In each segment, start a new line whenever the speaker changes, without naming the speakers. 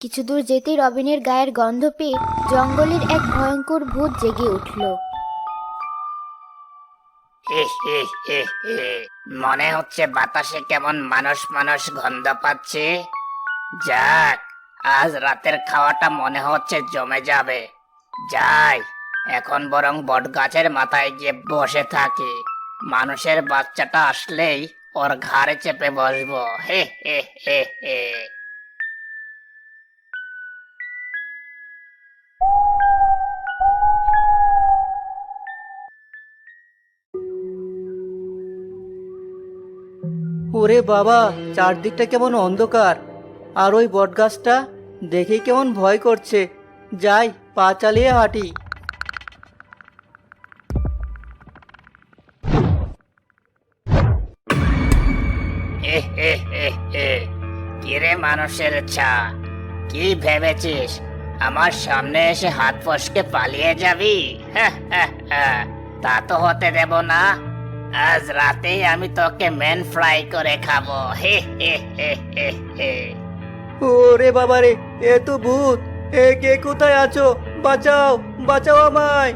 কিছু দূর যেতেই রবিনের গায়ের গন্ধ পেয়ে জঙ্গলের এক ভয়ঙ্কর ভূত জেগে উঠল।
হে হে হে হে, মনে হচ্ছে বাতাসে কেমন মানুষ মানুষ গন্ধ পাচ্ছে। যাক, আজ রাতের খাওয়াটা মনে হচ্ছে জমে যাবে। যাই, এখন বরং বট গাছের মাথায় গিয়ে বসে থাকি। মানুষের বাচ্চাটা আসলেই ওর ঘাড়ে চেপে বসবো। হে হে হে হে।
ওরে বাবা, চারদিকটা কেমন অন্ধকার। আর ওই বটগাছটা দেখেই কেমন ভয় করছে। যাই, পা চালিয়ে হাঁটি।
হে হে হে হে। কিরে মানুষের ছা, কি ভেবেছিস আমার সামনে এসে হাত ফসকে পালিয়ে যাবি? হ্যাঁ, হ্যাঁ, হ্যাঁ, তা তো হতে দেব না। আজ রাতেই আমি তোকে মেন ফ্রাই করে খাবো। হে হে হে হে হে।
ওরে বাবা রে, এ তো ভূত। এ কে কোথায় আছো? বাঁচাও, বাঁচাও আমায়।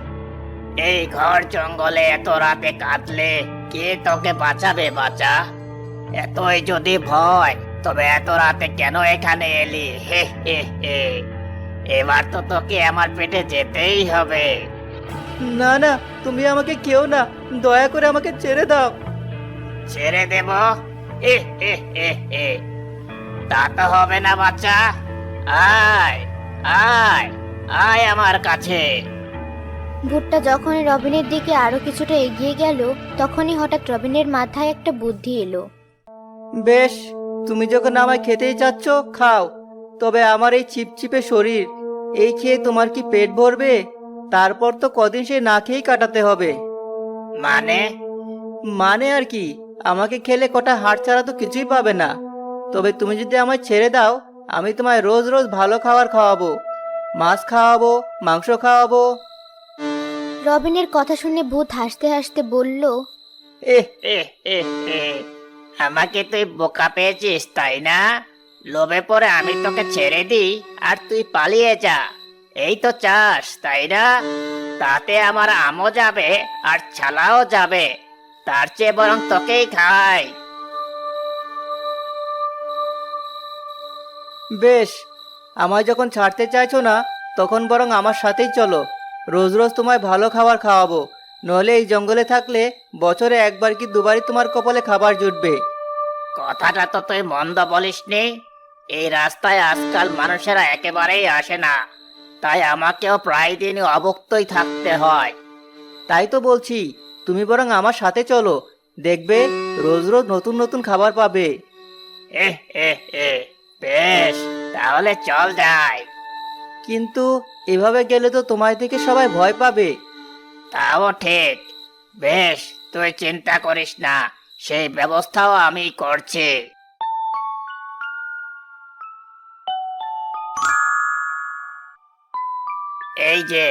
এই ঘর জঙ্গলে এত রাতে কাঁদলে কে তোকে বাঁচাবে বাঁচা? এতই যদি ভয়, তবে এত রাতে কেন এখানে এলি? হে হে হে। এবার তো তোকে আমার পেটে যেতেই হবে।
না না, তুমি আমাকে কেউ না, দয়া করে আমাকে ছেড়ে দাও।
ছেড়ে দেব? হে হে হে হে। তা তো হবে না বাচ্চা। আয়, আয়, আয় আমার কাছে।
ভূতটা যখনই রবিনের দিকে আরো কিছুটা এগিয়ে গেল, তখনই হঠাৎ রবিনের মাথায় একটা বুদ্ধি এলো।
বেশ, তুমি যখন আমায় খেতেই চাচ্ছ, খাও। তবে আমার এই চিপচিপে শরীর, এই খেয়ে তোমার কি পেট ভরবে? তারপর তো কদিন সে না খেয়েই কাটাতে হবে।
মানে?
মানে আর কি, আমাকে খেলে কটা হাড় ছাড়া তো কিছুই পাবে না। তবে তুমি যদি আমায় ছেড়ে দাও, আমি তোমায় রোজ রোজ ভালো খাবার খাওয়াবো। মাছ খাওয়াবো, মাংস খাওয়াবো।
রবিনের কথা শুনে ভূত হাসতে হাসতে বলল,
এহ,
এ এ এ। আমাকে তুই বোকা পেয়েছিস তাই না? লোভে পড়ে আমি তোকে ছেড়ে দিই আর তুই পালিয়ে যা, এই তো চাস তাই না? তাতে আমার আমও যাবে আর ছালাও যাবে। তার চেয়ে বরং তোকেই খাই।
বেশ, আমায় যখন ছাড়তে চাইছো না, তখন বরং আমার সাথেই চলো। রোজ রোজ তোমায় ভালো খাবার খাওয়াবো। নইলে এই জঙ্গলে থাকলে বছরে একবার কি দুবারই তোমার কপালে খাবার জুটবে।
কথাটা তো তুই মন্দ বলিসনি। এই রাস্তায় আজকাল মানুষেরা একেবারেই আসে না, তাই আমাকেও প্রায় দিনই অভুক্তই থাকতে হয়।
তাই তো বলছি, তুমি বরং আমার সাথে চলো। দেখবে, রোজ রোজ নতুন নতুন খাবার পাবে।
এ এ এ। বেশ, তাহলে চল যাই।
কিন্তু এভাবে গেলে তো তোমায় দেখে সবাই ভয় পাবে।
তাও ঠিক। বেশ, তুই চিন্তা করিস না, সেই ব্যবস্থাও আমি করছি। এই যে,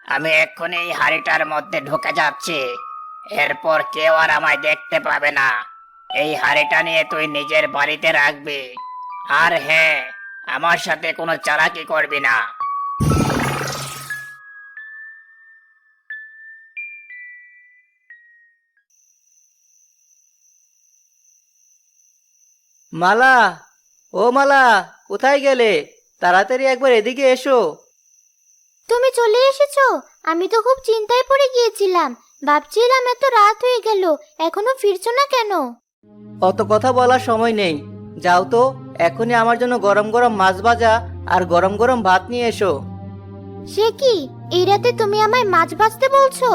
আমি এক্ষুনি এই হাড়িটার মধ্যে ঢুকে যাচ্ছি। এরপর কেউ আর আমায় দেখতে পাবে না। এই হাড়িটা নিয়ে তুই নিজের বাড়িতে রাখবি। আর হ্যাঁ, আমার সাথে কোনো চালাকি করবি না।
মালা, ও মালা, কোথায় গেলে? তাড়াতাড়ি একবার এদিকে এসো।
তুমি চলে এসেছো? আমি তো খুব চিন্তায় পড়ে গিয়েছিলাম। ভাবছিলাম এত রাত হয়ে গেল, এখনো ফিরছো না কেন?
অত কথা বলার সময় নেই। যাও তো, এখনই আমার জন্য গরম গরম মাছ ভাজা আর গরম গরম ভাত নিয়ে এসো।
সে কি, এই রাতে তুমি আমায় মাছ ভাজতে বলছো?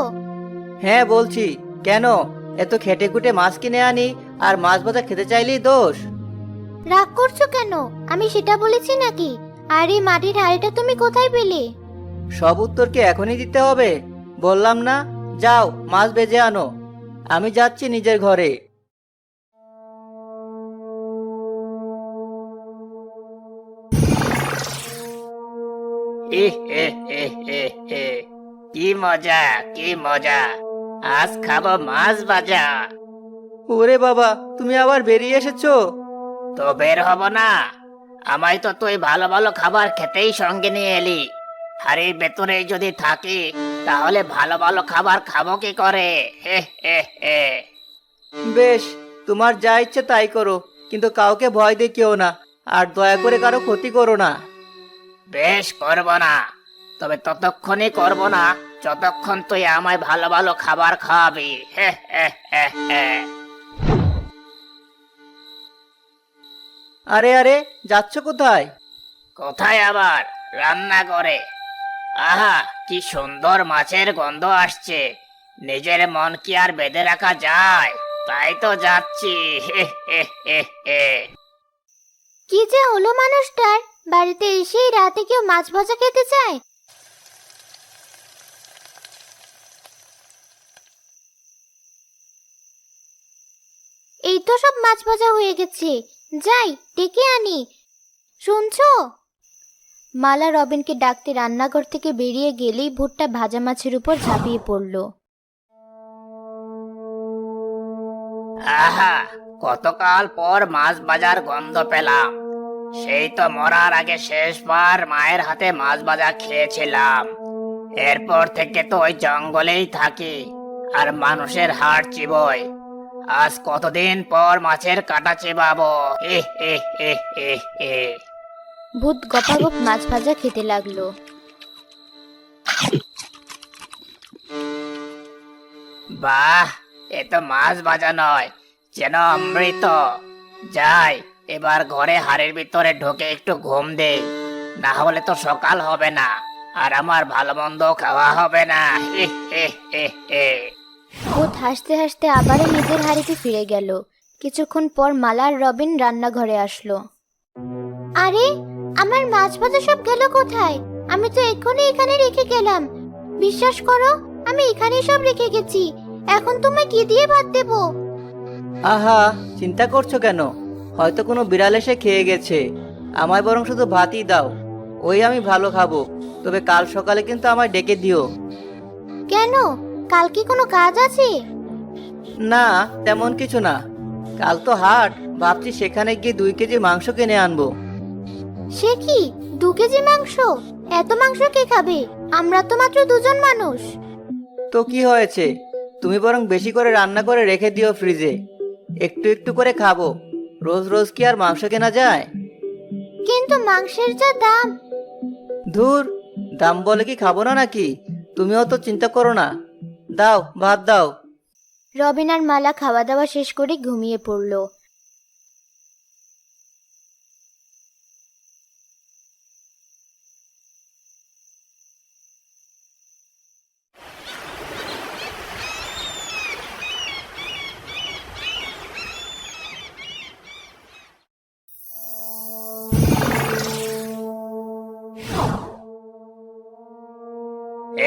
হ্যাঁ বলছি। কেন, এত খেটে খুটে মাছ কিনে আনি আর মাছ ভাজা খেতে চাইলেই দোষ?
রাগ করছো কেন? আমি সেটা বলেছি নাকি? আর এই মাটির হাঁড়িটা তুমি কোথায় পেলে?
সব উত্তর কি এখনই দিতে হবে? বললাম না, যাও মাছ ভেজে আনো। আমি যাচ্ছি নিজের ঘরে।
হে হে হে হে হে। কি মজা, কি মজা। আজ খাবো মাছ ভাজা।
ওরে বাবা, তুমি আবার বেরিয়ে এসেছো?
তো বের হব না? আমায় তো তুই ভালো ভালো খাবার খেতেই সঙ্গে নিয়ে এলি। হাড়ির ভেতরেই যদি থাকি তাহলে ভালো ভালো খাবার খাবো কি করে? হে হে হে।
বেশ, তোমার যা ইচ্ছে তাই করো, কিন্তু কাউকে ভয় দেখিও না, আর দয়া করে কারো ক্ষতি করো না।
বেশ, করব না। তবে ততক্ষণই করব না যতক্ষণ তুই আমায় ভালো ভালো খাবার খাওয়াবি। হে হে হে হে।
আরে আরে, যাচ্ছ কোথায়?
কোথায় আবার? রান্না করে। আহা, কি সুন্দর মাছের গন্ধ আসছে। নিজের মন কি আর বেঁধে রাখা যায়? তাই তো যাচ্ছি। হে হে হে হে।
কি যে হলো মানুষটার, বাড়িতে এসেই রাতে কেউ মাছ ভাজা খেতে চায়? এই তো সব মাছ ভাজা হয়ে গেছে, যাই ডেকে আনি। শুনছো? মালা রবিনকে ডাকতে রান্নাঘর থেকে বেরিয়ে গেলেই ভুট্টা ভাজা মাছের উপর ঝাঁপিয়ে পড়ল।
আহা, কতকাল পর মাছ ভাজার গন্ধ পেলাম। সেই তো মরার আগে শেষবার মায়ের হাতে মাছ ভাজা খেয়েছিলাম। এরপর থেকে তো ওই জঙ্গলেই থাকি আর মানুষের হাড় চিবোই। আজ কতদিন পর মাছের কাঁটা চিবাবো। হে হে হে হে হে।
ভূত গপাগপ মাছ ভাজা খেতে লাগলো।
বাহ, এ তো মাছ ভাজা নয়, যেন অমৃত। যাই, এবার ঘরে হাড়ের ভিতরে ঢোকে একটু ঘুম দেই, না হলে তো সকাল হবে না আর আমার ভালো মন্দ খাওয়া হবে না। হে হে হে হে।
ভূত হাসতে হাসতে আবারও নিজের হাড়িতে ফিরে গেল। কিছুক্ষণ পর মালা আর রবিন রান্নাঘরে আসলো। আরে, আমার মাছ ভাজা সব গেল কোথায়? আমি তো এক্ষুনি এখানে রেখে গেলাম। বিশ্বাস করো, আমি এখানেই সব রেখে গেছি। এখন তোমায় কি দিয়ে ভাত দেবো?
আহা, চিন্তা করছো কেন? হয়তো কোনো বিড়াল এসে খেয়ে গেছে। আমায় বরং শুধু ভাতই দাও, ওই আমি ভালো খাবো। তবে কাল সকালে কিন্তু আমায় ডেকে দিও।
কেন, কাল কি কোনো কাজ আছে?
না, তেমন কিছু না। কাল তো হাট, ভাবছি সেখানে গিয়ে 2 কেজি মাংস কিনে আনবো।
সে কি, 2 কেজি মাংস? এত মাংস কে খাবে? আমরা তো মাত্র দুজন মানুষ।
তো কি হয়েছে, তুমি বরং বেশি করে রান্না করে রেখে দিও ফ্রিজে। একটু একটু করে খাবো। রোজ রোজ কি আর মাংস কেনা যায়?
কিন্তু মাংসের যা দাম।
ধুর, দাম বলে কি খাবো না নাকি? তুমিও তো চিন্তা করো না। দাও, ভাত দাও।
রবিন আর মালা খাওয়া দাওয়া শেষ করে ঘুমিয়ে পড়ল।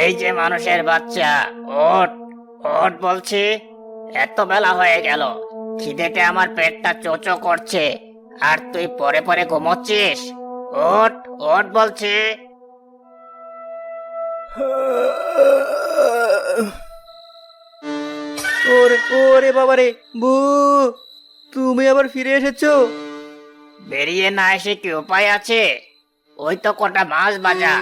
এই যে মানুষের বাচ্চা, ওঠ ওঠ বলছি। এত বেলা হয়ে গেল, খিদেতে আমার পেটটা চোচো করছে, আর তুই পরে পরে ঘুমোচ্ছিস। ওঠ ওঠ বলছি।
ওরে ওরে বাবারে, বু, তুমি আবার ফিরে এসেছো?
বেরিয়ে না এসে কি উপায় আছে? ওই তো কটা মাছ ভাজা,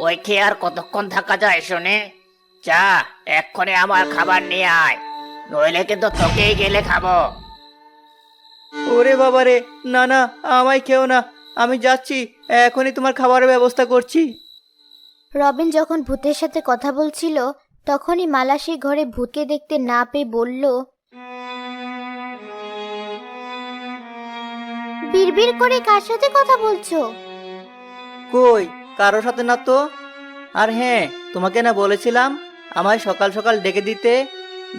ওই খেয়ে আর কতক্ষণ থাকা যায় শুনে? যা, এক্ষুনি আমার খাবার নিয়ে আয়, নইলে কিন্তু তোকেই গেলে খাবো।
ওরে বাবারে, না না, আমায় খেও না। আমি যাচ্ছি, এখনই তোমার খাবারের ব্যবস্থা করছি।
রবিন যখন ভূতের সাথে কথা বলছিল, তখনই মালা সেই ঘরে ভূতকে দেখতে না পেয়ে বলল, বিড়বিড় করে কার সাথে কথা বলছো?
কই, কারোর সাথে না তো। আর হ্যাঁ, তোমাকে না বলেছিলাম আমায় সকাল সকাল ডেকে দিতে?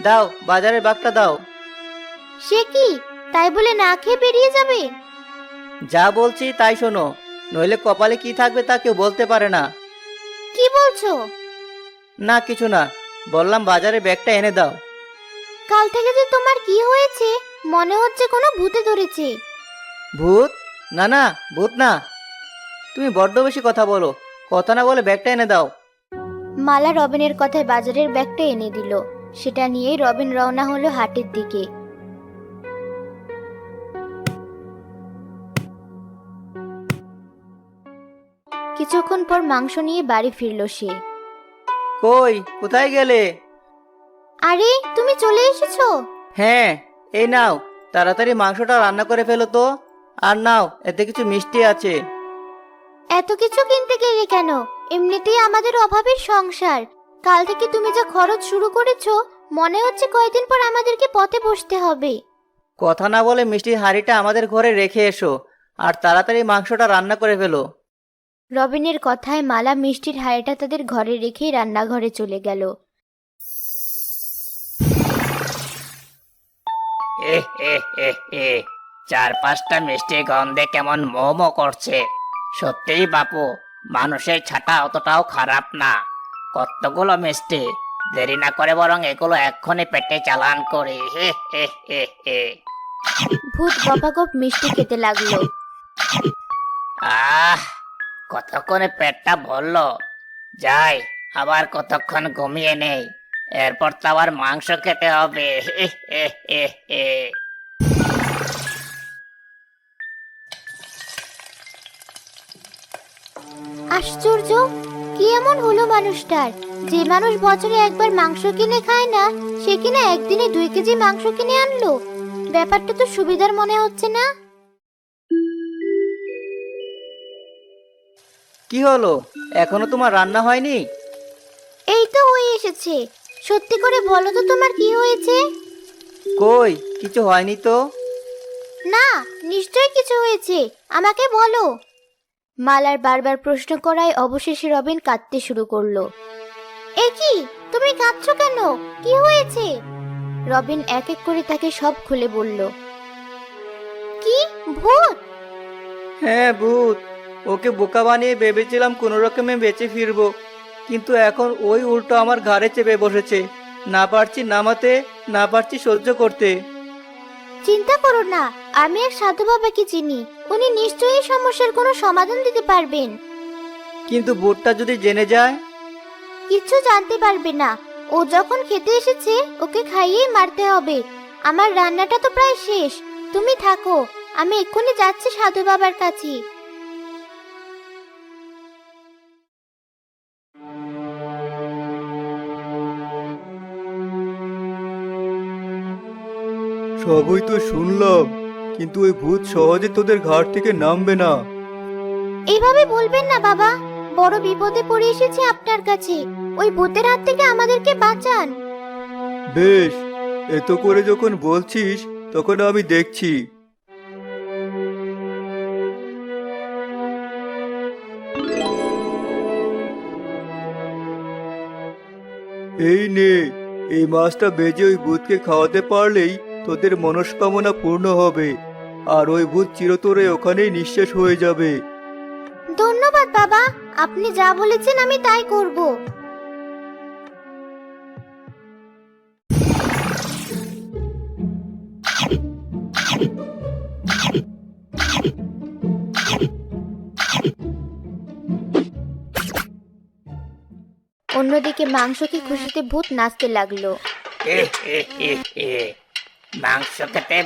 দাও, বাজারের বাগটা দাও।
সে কি, তাই বলে না খেয়ে বেরিয়ে যাবে?
যা বলছি তাই শোনো, নইলে কপালে কি থাকবে তা কেউ বলতে পারে না।
কি বলছো?
না, কিছু না, বললাম বাজারে ব্যাগটা এনে দাও।
কাল থেকে যে তোমার কি হয়েছে, মনে হচ্ছে কোনো ভূতে ধরেছে।
ভূত? না না, ভূত না। তুমি বড্ড বেশি কথা বলো, কথা না বলে ব্যাগটা এনে দাও।
মালা রবিনের কথায় বাজারের ব্যাগটা এনে দিল। সেটা নিয়েই রবিন রওনা হলো হাটের দিকে। কিছুক্ষণ পর মাংস নিয়ে বাড়ি ফিরল সে।
কই, কোথায় গেলে?
আরে তুমি চলে এসেছো?
হ্যাঁ, এই নাও, তাড়াতাড়ি মাংসটা রান্না করে ফেলো তো। আর নাও, এতে কিছু মিষ্টি আছে।
এত কিছু কিনতে গেলে কেন? এমনিতেই আমাদের অভাবের সংসার। কাল থেকে তুমি যা খরচ শুরু করেছো, মনে হচ্ছে কয়েকদিন পর আমাদেরকে পথে বসতে হবে।
কথা না বলে মিষ্টির হাঁড়িটা আমাদের ঘরে রেখে এসো, আর তাড়াতাড়ি মাংসটা রান্না করে ফেলো।
রবিনের কথায় মালা মিষ্টির হাঁড়িটা তাদের ঘরে রেখেই রান্নাঘরে চলে গেল।
এ এ এ এ 4-5টা মিষ্টি গন্ধে কেমন মোমো করছে। সত্যিই বাপু, মানুষের ছাটা অতটাও খারাপ না। কতগুলো মিষ্টি, দেরি না করে বরং এগুলো এক্ষুনি পেটে চালান করি। হে হে হে হে।
ভূত গপাগপ মিষ্টি খেতে লাগলো।
আহ, কতক্ষণে পেটটা ভরলো। যাই, আবার কতক্ষণ ঘুমিয়ে নেই। এরপর তো আবার মাংস খেতে হবে। হে হে হে হে।
আশ্চর্য, কি এমন হলো মানুষটার? যে মানুষ বছরে একবার মাংস কিনে খায় না, সে কিনা একদিনে 2 কেজি মাংস কিনে আনলো। ব্যাপারটা তো সুবিধার মনে হচ্ছে না।
কি হলো, এখনো তোমার রান্না হয়নি?
এই তো হয়ে এসেছে। সত্যি করে বলো তো তোমার কি হয়েছে?
কই, কিছু হয়নি তো।
না, নিশ্চয়ই কিছু হয়েছে, আমাকে বলো। মালার বারবার প্রশ্ন করায় অবশেষে রবিন কাঁদতে শুরু করলো। এ কি, তুমি কাঁদছো কেন? কি হয়েছে? রবিন এক এক করে তাকে সব খুলে বলল। কি, ভূত?
হ্যাঁ, ভূত। ওকে বোকা বানিয়ে ভেবেছিলাম কোনো রকমে বেঁচে ফিরবো, কিন্তু এখন ওই উল্টো আমার ঘাড়ে চেপে বসেছে। না পারছি নামাতে, না পারছি সহ্য করতে।
চিন্তা করো না, আমি এক সাধু বাবাকে চিনি। উনি নিশ্চয়ই এই সমস্যার কোনো সমাধান দিতে পারবেন।
কিন্তু ভূতটা যদি জেনে যায়?
কিচ্ছু জানতে পারবে না। ও যখন খেতে এসেছে, ওকে খাইয়েই মারতে হবে। আমার রান্নাটা তো প্রায় শেষ। তুমি থাকো, আমি এক্ষুনি যাচ্ছি সাধু বাবার কাছে।
সবই তো শুনলাম, কিন্তু ওই ভূত সহজে তোদের ঘাট থেকে নামবে না।
এইভাবে বলবেন না বাবা, বড় বিপদে পড়ে এসেছি আপনার কাছে। ওই ভূতের হাত থেকে আমাদেরকে বাঁচান।
বেশ, এত করে যখন বলছিস, তখন আমি দেখছি। এই নে, এই মাছটা ভেজে ওই ভূতকে খাওয়াতে পারলেই তোদের মনস্কামনা পূর্ণ হবে, আর ওই ভূত চিরতরে ওখানেই নিঃশেষ হয়ে যাবে।
ধন্যবাদ বাবা, আপনি যা বলেছেন আমি তাই করব। অন্যদিকে মাংসকে খুশিতে ভূত নাচতে লাগলো।
মাংস খেতে